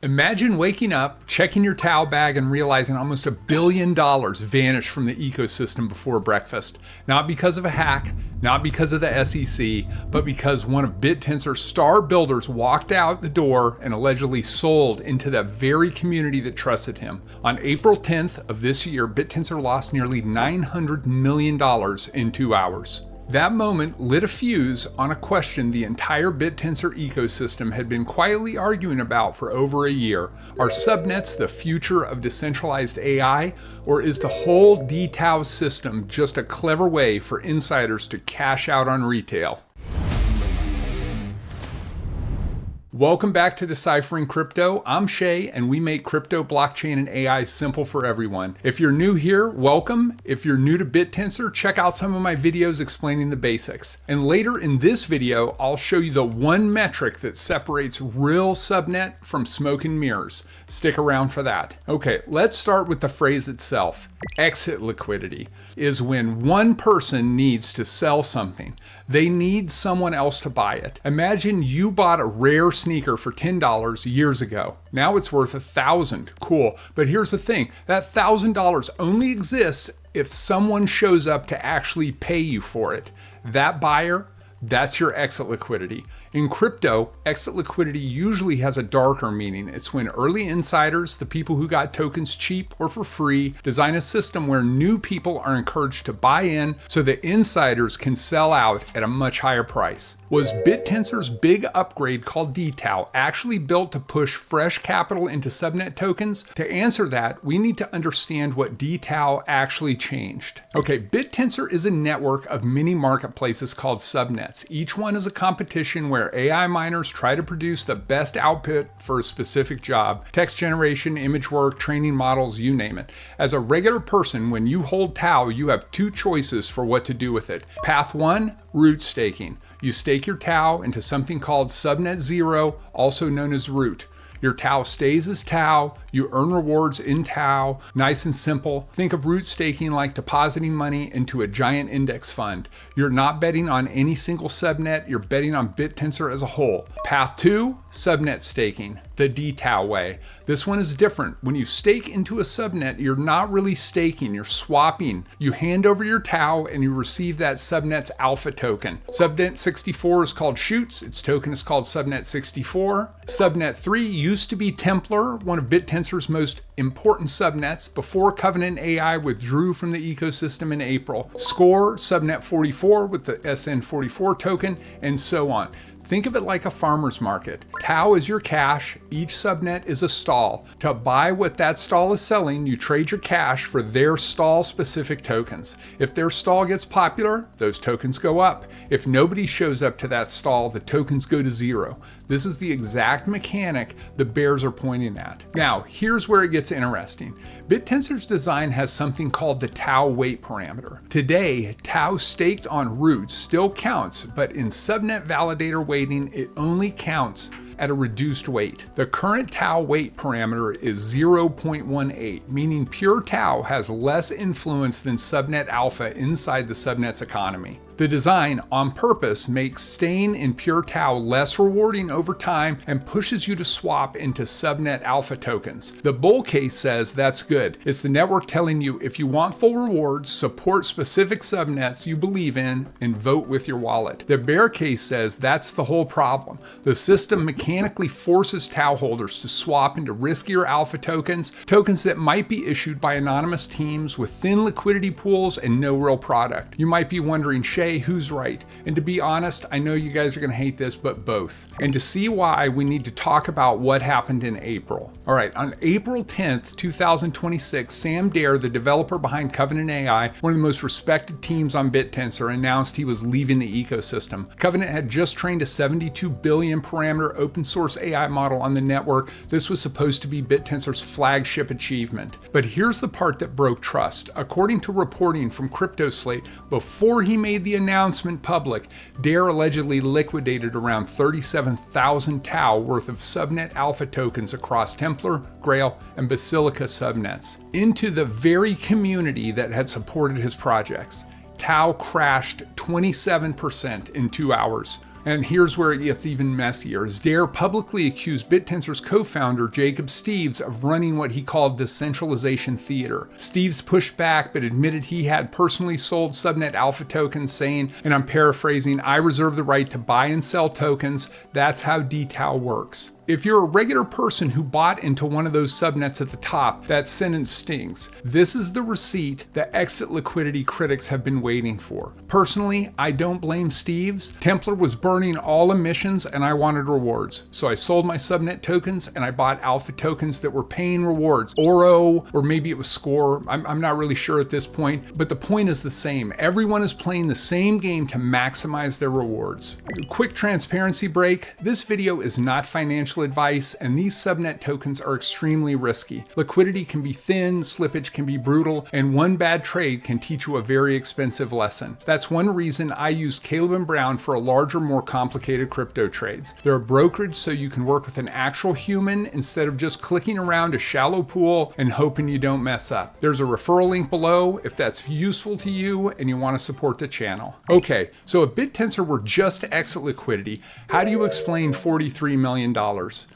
Imagine waking up, checking your TAO bag, and realizing almost $1 billion vanished from the ecosystem before breakfast. Not because of a hack, not because of the SEC, but because one of Bittensor's star builders walked out the door and allegedly sold into that very community that trusted him. On April 10th of this year, Bittensor lost nearly $900 million in 2 hours. That moment lit a fuse on a question the entire Bittensor ecosystem had been quietly arguing about for over a year. Are subnets the future of decentralized AI, or is the whole dTAO system just a clever way for insiders to cash out on retail? Welcome back to Deciphering Crypto. I'm Shay, and we make crypto, blockchain, and AI simple for everyone. If you're new here, welcome. If you're new to Bittensor, check out some of my videos explaining the basics. And later in this video, I'll show you the one metric that separates real subnet from smoke and mirrors. Stick around for that. Okay, let's start with the phrase itself. Exit liquidity is when one person needs to sell something. They need someone else to buy it. Imagine you bought a rare sneaker for $10 years ago. Now it's worth $1,000. Cool. But here's the thing. That $1,000 only exists if someone shows up to actually pay you for it. That buyer, that's your exit liquidity. In crypto, exit liquidity usually has a darker meaning. It's when early insiders, the people who got tokens cheap or for free, design a system where new people are encouraged to buy in so that insiders can sell out at a much higher price. Was Bittensor's big upgrade called dTAO actually built to push fresh capital into subnet tokens? To answer that, we need to understand what dTAO actually changed. Okay, Bittensor is a network of mini marketplaces called subnets. Each one is a competition where AI miners try to produce the best output for a specific job. Text generation, image work, training models, you name it. As a regular person, when you hold TAO, you have two choices for what to do with it. Path 1, root staking. You stake your TAO into something called subnet 0, also known as root. Your TAO stays as TAO, you earn rewards in TAO, nice and simple. Think of root staking like depositing money into a giant index fund. You're not betting on any single subnet, you're betting on Bittensor as a whole. Path 2, subnet staking, the dTAO way. This one is different. When you stake into a subnet, you're not really staking, you're swapping. You hand over your TAO and you receive that subnet's alpha token. Subnet 64 is called Chutes, its token is called subnet 64. Subnet 3 used to be Templar, one of Bittensor's most important subnets, before Covenant AI withdrew from the ecosystem in April. Score, subnet 44 with the SN44 token, and so on. Think of it like a farmer's market. TAO is your cash, each subnet is a stall. To buy what that stall is selling, you trade your cash for their stall-specific tokens. If their stall gets popular, those tokens go up. If nobody shows up to that stall, the tokens go to 0. This is the exact mechanic the bears are pointing at. Now, here's where it gets interesting. Bittensor's design has something called the TAO weight parameter. Today, TAO staked on roots still counts, but in subnet validator weighting, it only counts at a reduced weight. The current TAO weight parameter is 0.18, meaning pure TAO has less influence than subnet alpha inside the subnet's economy. The design, on purpose, makes staying in pure TAO less rewarding over time and pushes you to swap into subnet alpha tokens. The bull case says that's good. It's the network telling you if you want full rewards, support specific subnets you believe in, and vote with your wallet. The bear case says that's the whole problem. The system mechanically forces TAO holders to swap into riskier alpha tokens, tokens that might be issued by anonymous teams with thin liquidity pools and no real product. You might be wondering, Shay, who's right? And to be honest, I know you guys are going to hate this, but both. And to see why, we need to talk about what happened in April. All right, on April 10th, 2026, Sam Dare, the developer behind Covenant AI, one of the most respected teams on Bittensor, announced he was leaving the ecosystem. Covenant had just trained a 72 billion parameter open source AI model on the network. This was supposed to be Bittensor's flagship achievement. But here's the part that broke trust. According to reporting from CryptoSlate, before he made the announcement public, Dare allegedly liquidated around 37,000 TAO worth of subnet alpha tokens across Templar, Grail, and Basilica subnets into the very community that had supported his projects. TAO crashed 27% in 2 hours. And here's where it gets even messier, as Dare publicly accused Bittensor's co-founder, Jacob Steves, of running what he called decentralization theater. Steves pushed back, but admitted he had personally sold subnet alpha tokens, saying, and I'm paraphrasing, "I reserve the right to buy and sell tokens. That's how dTAO works." If you're a regular person who bought into one of those subnets at the top, that sentence stings. This is the receipt that exit liquidity critics have been waiting for. Personally, I don't blame Steves. Templar was burning all emissions and I wanted rewards. So I sold my subnet tokens and I bought alpha tokens that were paying rewards. Oro, or maybe it was Score. I'm not really sure at this point, but the point is the same. Everyone is playing the same game to maximize their rewards. Quick transparency break. This video is not financial advice, and these subnet tokens are extremely risky. Liquidity can be thin, slippage can be brutal, and one bad trade can teach you a very expensive lesson. That's one reason I use Caleb and Brown for a larger, more complicated crypto trades. They're a brokerage so you can work with an actual human instead of just clicking around a shallow pool and hoping you don't mess up. There's a referral link below if that's useful to you and you want to support the channel. Okay, so if Bittensor were just to exit liquidity, how do you explain $43 million?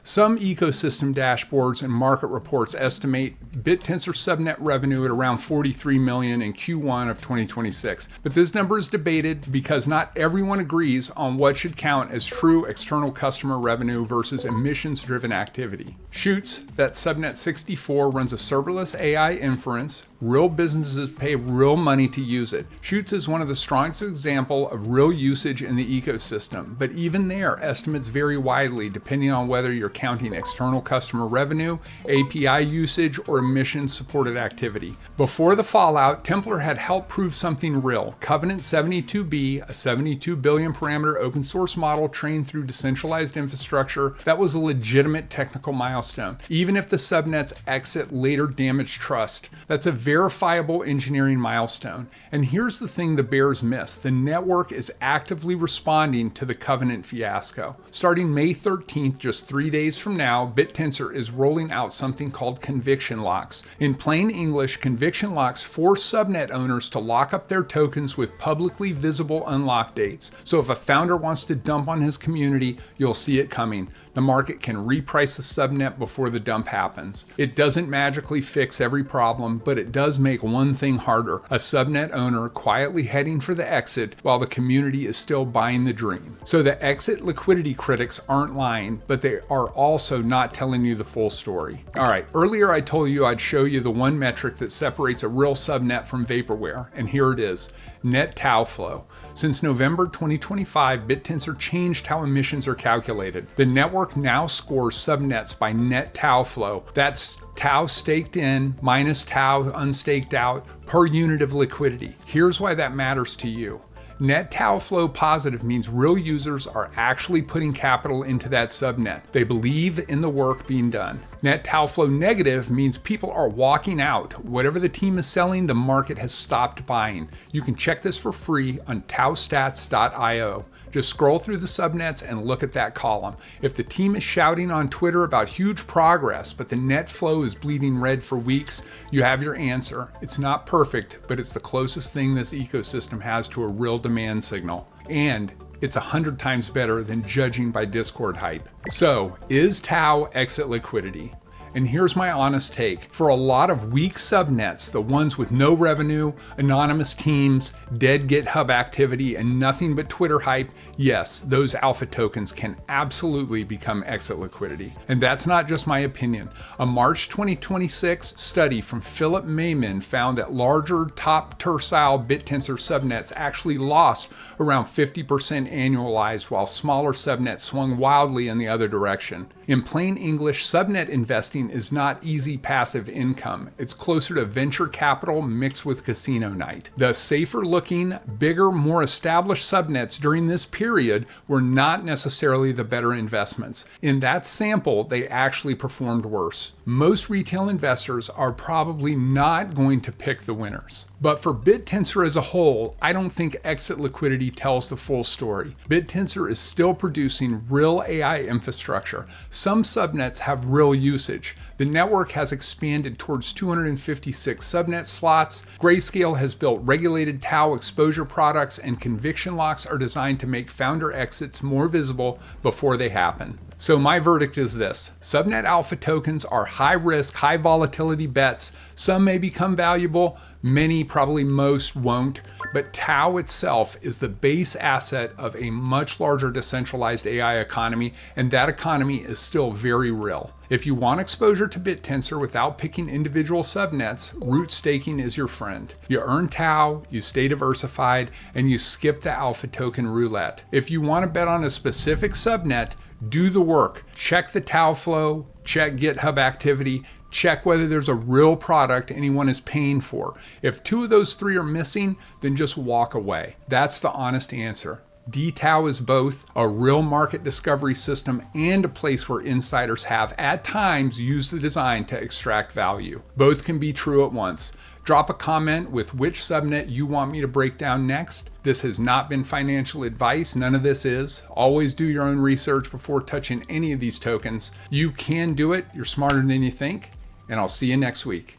Some ecosystem dashboards and market reports estimate Bittensor subnet revenue at around $43 million in Q1 of 2026. But this number is debated because not everyone agrees on what should count as true external customer revenue versus emissions-driven activity. Chutes, that subnet 64, runs a serverless AI inference. Real businesses pay real money to use it. Chutes is one of the strongest examples of real usage in the ecosystem, but even there, estimates vary widely depending on whether you're counting external customer revenue, API usage, or emissions-supported activity. Before the fallout, Templar had helped prove something real. Covenant 72B, a 72 billion parameter open source model trained through decentralized infrastructure, that was a legitimate technical milestone. Even if the subnet's exit later damaged trust, that's a verifiable engineering milestone. And here's the thing the bears miss. The network is actively responding to the Covenant fiasco. Starting May 13th, just 3 days from now, Bittensor is rolling out something called conviction locks. In plain English, conviction locks force subnet owners to lock up their tokens with publicly visible unlock dates. So if a founder wants to dump on his community, you'll see it coming. The market can reprice the subnet before the dump happens. It doesn't magically fix every problem, but it does make one thing harder: a subnet owner quietly heading for the exit while the community is still buying the dream. So the exit liquidity critics aren't lying, but they are also not telling you the full story. All right, earlier I told you I'd show you the one metric that separates a real subnet from vaporware, and here it is: net TAO flow. Since November 2025, Bittensor changed how emissions are calculated. The network now scores subnets by net TAO flow. That's TAO staked in minus TAO unstaked out per unit of liquidity. Here's why that matters to you. Net TAO flow positive means real users are actually putting capital into that subnet. They believe in the work being done. Net TAO flow negative means people are walking out. Whatever the team is selling, the market has stopped buying. You can check this for free on taostats.io. Just scroll through the subnets and look at that column. If the team is shouting on Twitter about huge progress, but the net flow is bleeding red for weeks, you have your answer. It's not perfect, but it's the closest thing this ecosystem has to a real demand signal. And it's 100 times better than judging by Discord hype. So, is TAO exit liquidity? And here's my honest take. For a lot of weak subnets, the ones with no revenue, anonymous teams, dead GitHub activity, and nothing but Twitter hype, yes, those alpha tokens can absolutely become exit liquidity. And that's not just my opinion. A March 2026 study from Philip Mayman found that larger top tercile Bittensor subnets actually lost around 50% annualized, while smaller subnets swung wildly in the other direction. In plain English, subnet investing is not easy passive income. It's closer to venture capital mixed with casino night. The safer looking, bigger, more established subnets during this period were not necessarily the better investments. In that sample, they actually performed worse. Most retail investors are probably not going to pick the winners. But for Bittensor as a whole, I don't think exit liquidity tells the full story. Bittensor is still producing real AI infrastructure. Some subnets have real usage. The network has expanded towards 256 subnet slots. Grayscale has built regulated TAO exposure products, and conviction locks are designed to make founder exits more visible before they happen. So my verdict is this: subnet alpha tokens are high risk, high volatility bets. Some may become valuable, many, probably most, won't. But TAO itself is the base asset of a much larger decentralized AI economy, and that economy is still very real. If you want exposure to Bittensor without picking individual subnets, root staking is your friend. You earn TAO, you stay diversified, and you skip the alpha token roulette. If you want to bet on a specific subnet, do the work. Check the TAO flow, check GitHub activity, check whether there's a real product anyone is paying for. If two of those three are missing, then just walk away. That's the honest answer. dTAO is both a real market discovery system and a place where insiders have, at times, used the design to extract value. Both can be true at once. Drop a comment with which subnet you want me to break down next. This has not been financial advice. None of this is. Always do your own research before touching any of these tokens. You can do it. You're smarter than you think. And I'll see you next week.